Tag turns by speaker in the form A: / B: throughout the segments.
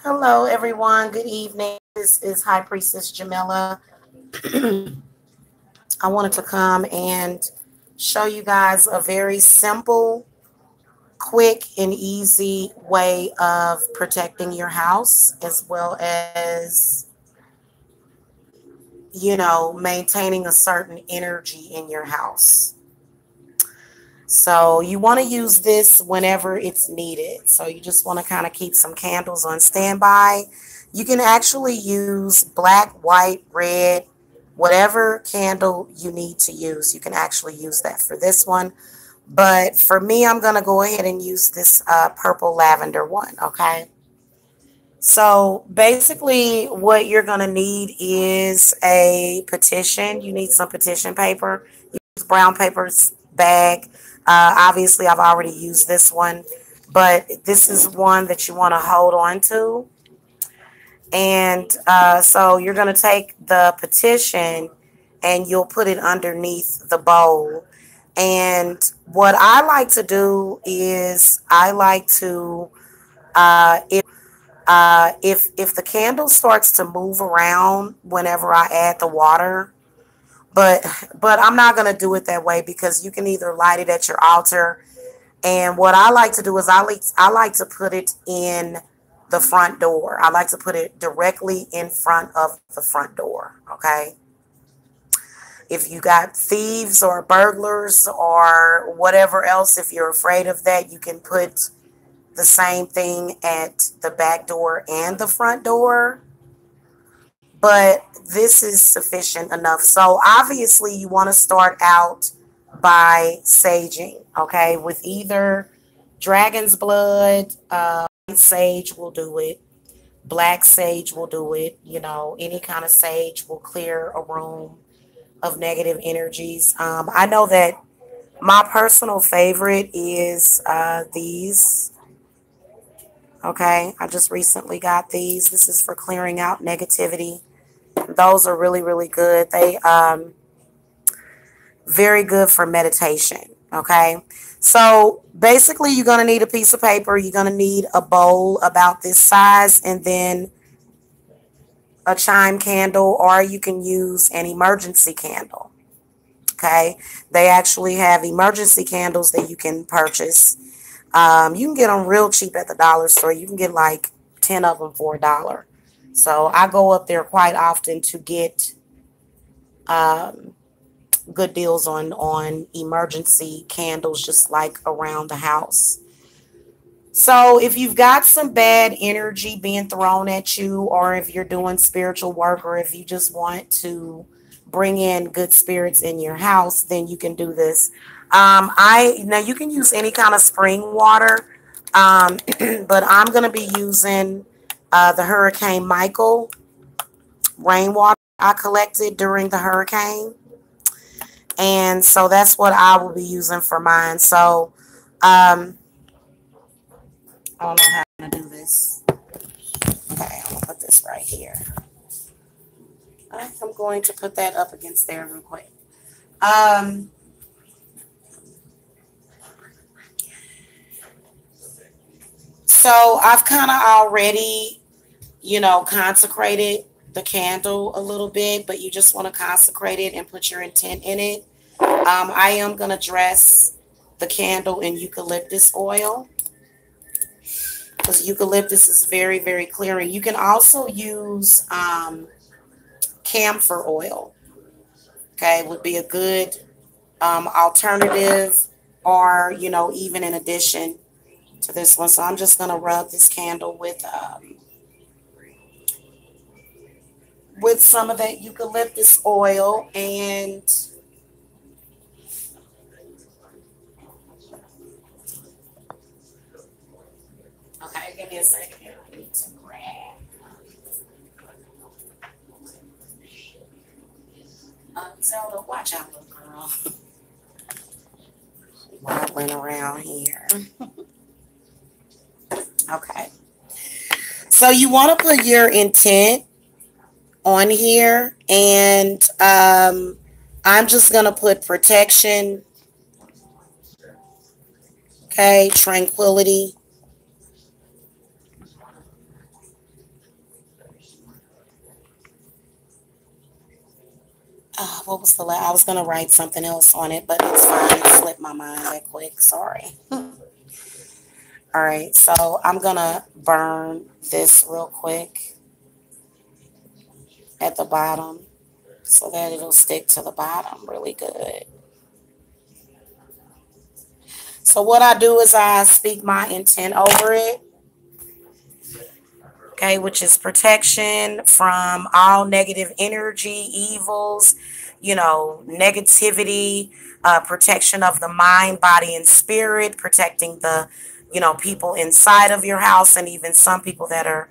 A: Hello, everyone. Good evening. This is High Priestess Jamila. I wanted to come and show you guys a very simple, quick, and easy way of protecting your house as well as, maintaining a certain energy in your house. So you want to use this whenever it's needed. So you just want to kind of keep some candles on standby. You can actually use black, white, red, whatever candle you need to use. You can actually use that for this one. But for me, I'm going to go ahead and use this purple lavender one, okay? So basically what you're going to need is a petition. You need some petition paper. Use brown paper bag. Obviously, I've already used this one, but this is one that you want to hold on to. And so you're going to take the petition and you'll put it underneath the bowl. And what I like to do is I like to, if the candle starts to move around whenever I add the water, but I'm not going to do it that way because you can either light it at your altar. And what I like to do is I like to put it in the front door. I like to put it directly in front of the front door, okay? If you got thieves or burglars or whatever else, if you're afraid of that, you can put the same thing at the back door and the front door. But this is sufficient enough. So obviously you want to start out by saging, okay, with either dragon's blood, sage will do it, black sage will do it, any kind of sage will clear a room of negative energies. I know that my personal favorite is these. Okay, I just recently got these. This is for clearing out negativity. Those are really, really good. They very good for meditation. Okay, so basically you're going to need a piece of paper. You're going to need a bowl about this size and then a chime candle, or you can use an emergency candle. Okay, they actually have emergency candles that you can purchase. You can get them real cheap at the dollar store. You can get like 10 of them for $1. So I go up there quite often to get good deals on emergency candles, just like around the house. So if you've got some bad energy being thrown at you, or if you're doing spiritual work, or if you just want to bring in good spirits in your house, then you can do this. Now you can use any kind of spring water, but I'm going to be using the Hurricane Michael rainwater I collected during the hurricane. And so that's what I will be using for mine. So I don't know how I'm going to do this. Okay, I'm going to put this right here. I'm going to put that up against there real quick. So I've kind of already, consecrated the candle a little bit, but you just want to consecrate it and put your intent in it. I am going to dress the candle in eucalyptus oil because eucalyptus is very, very clearing. You can also use camphor oil. Okay, would be a good alternative, or, even in addition to this one. So I'm just going to rub this candle with some of that eucalyptus oil. And okay, give me a second here. I need to grab. Zelda, watch out, little girl. Wobbling around here. Okay. So you want to put your intent on here, and I'm just going to put protection, okay, tranquility, What was the last? I was going to write something else on it, but it's fine. It slipped my mind that quick. Sorry. All right, so I'm going to burn this real quick at the bottom so that it'll stick to the bottom really good. So what I do is I speak my intent over it, okay, which is protection from all negative energy, evils, negativity, protection of the mind, body, and spirit, protecting the, people inside of your house and even some people that are,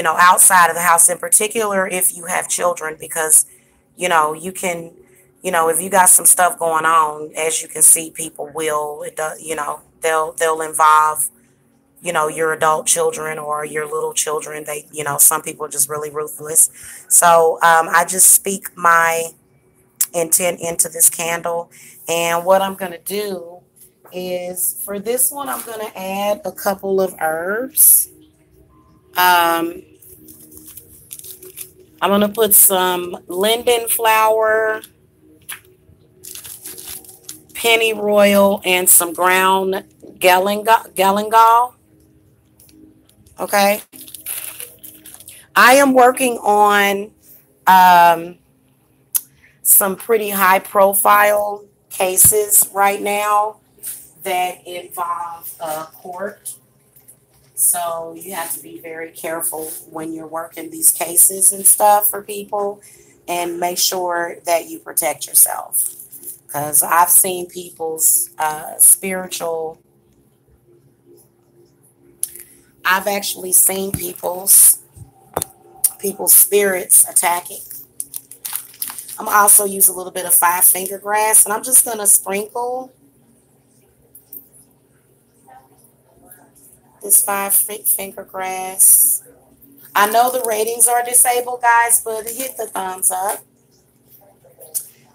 A: outside of the house, in particular if you have children, because, you can, if you got some stuff going on, as you can see, people will, it does, they'll involve, your adult children or your little children. They, some people are just really ruthless. So I just speak my intent into this candle. And what I'm going to do is, for this one, I'm going to add a couple of herbs. I'm going to put some linden flower, pennyroyal, and some ground galangal. Okay. I am working on some pretty high profile cases right now that involve court. So you have to be very careful when you're working these cases and stuff for people, and make sure that you protect yourself. Because I've seen people's I've actually seen people's spirits attacking. I'm gonna also use a little bit of 5-finger grass, and I'm just gonna sprinkle this 5-finger grass. I know the ratings are disabled, guys, but hit the thumbs up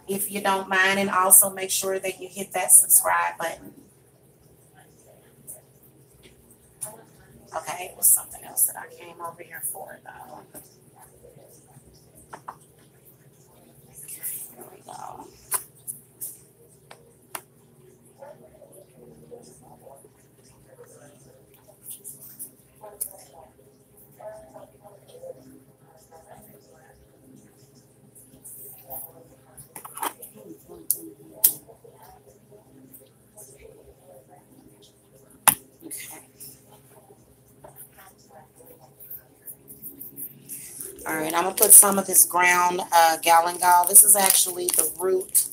A: if you don't mind, and also make sure that you hit that subscribe button. Okay, it was something else that I came over here for, though. Here we go. All right, I'm going to put some of this ground galangal. This is actually the root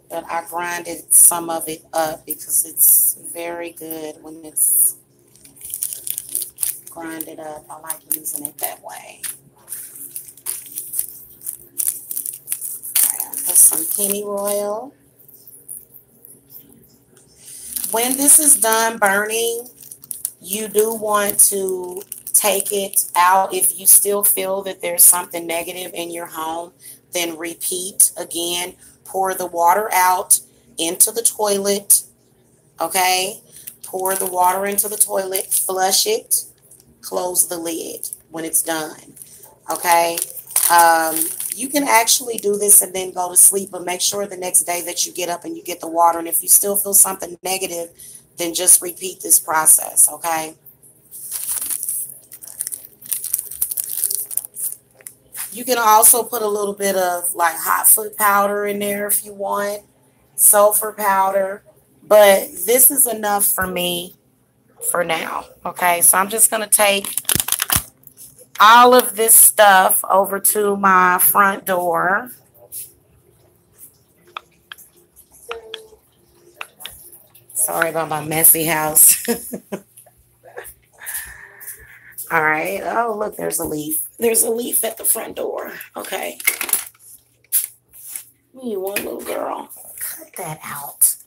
A: that I grinded some of it up because it's very good when it's grinded up. I like using it that way. All right, put some pennyroyal. When this is done burning, you do want to take it out. If you still feel that there's something negative in your home, then repeat again. Pour the water out into the toilet, okay? Pour the water into the toilet, flush it, close the lid when it's done, okay? You can actually do this and then go to sleep, but make sure the next day that you get up and you get the water. And if you still feel something negative, then just repeat this process, okay? You can also put a little bit of like hot foot powder in there if you want, sulfur powder, but this is enough for me for now. Okay, so I'm just going to take all of this stuff over to my front door. Sorry about my messy house. All right. Oh, look, there's a leaf. There's a leaf at the front door. Okay. You one little girl. Cut that out.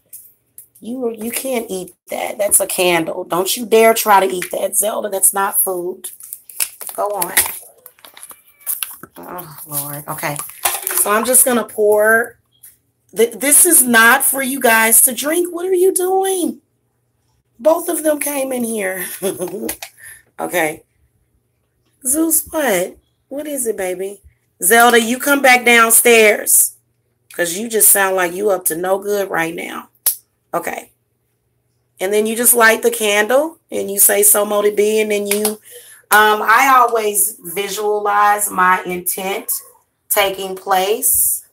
A: You can't eat that. That's a candle. Don't you dare try to eat that, Zelda. That's not food. Go on. Oh, Lord. Okay. So I'm just going to pour. This is not for you guys to drink. What are you doing? Both of them came in here. Okay. Zeus, what? What is it, baby? Zelda, you come back downstairs. Because you just sound like you up to no good right now. Okay. And then you just light the candle and you say so mote it be, and then you I always visualize my intent taking place.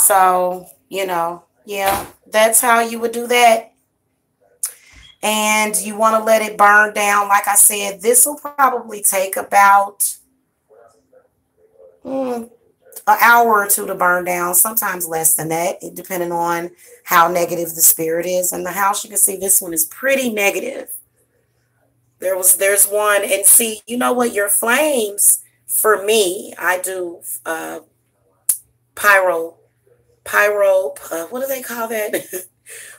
A: So, yeah, that's how you would do that. And you want to let it burn down. Like I said, this will probably take about an hour or two to burn down, sometimes less than that, depending on how negative the spirit is. And the house, you can see this one is pretty negative. There's one, and see, you know what, your flames, for me, I do pyro, what do they call that?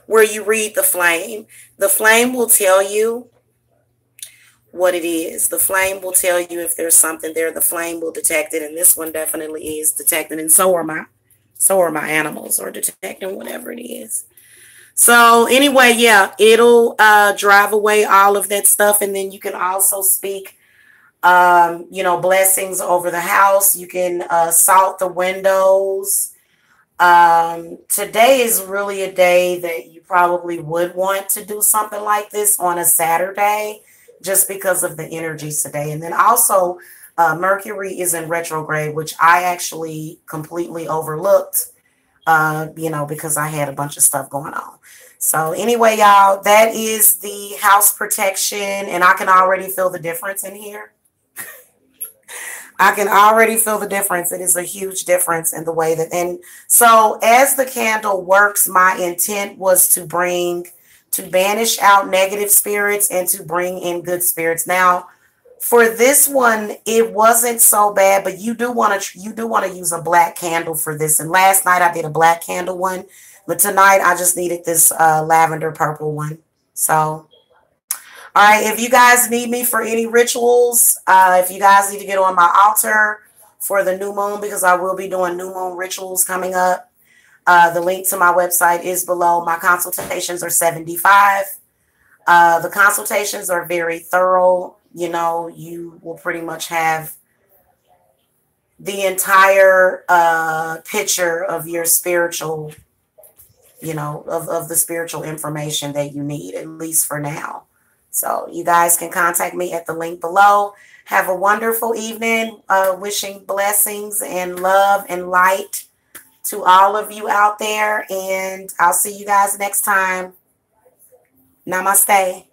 A: Where you read the flame. The flame will tell you what it is. The flame will tell you if there's something there. The flame will detect it, and this one definitely is detected, and so are my animals, or detecting whatever it is. So anyway, yeah, it'll drive away all of that stuff, and then you can also speak blessings over the house. You can salt the windows. Today is really a day that you probably would want to do something like this on a Saturday, just because of the energies today. And then also Mercury is in retrograde, which I actually completely overlooked, because I had a bunch of stuff going on. So anyway, y'all, that is the house protection, and I can already feel the difference in here. I can already feel the difference. It is a huge difference in the way that, and so as the candle works, my intent was to banish out negative spirits and to bring in good spirits. Now, for this one, it wasn't so bad, but you do want to use a black candle for this. And last night I did a black candle one, but tonight I just needed this lavender purple one. So, all right, if you guys need me for any rituals, if you guys need to get on my altar for the new moon, because I will be doing new moon rituals coming up, the link to my website is below. My consultations are $75. The consultations are very thorough. You will pretty much have the entire picture of your spiritual, of the spiritual information that you need, at least for now. So you guys can contact me at the link below. Have a wonderful evening. Wishing blessings and love and light to all of you out there. And I'll see you guys next time. Namaste.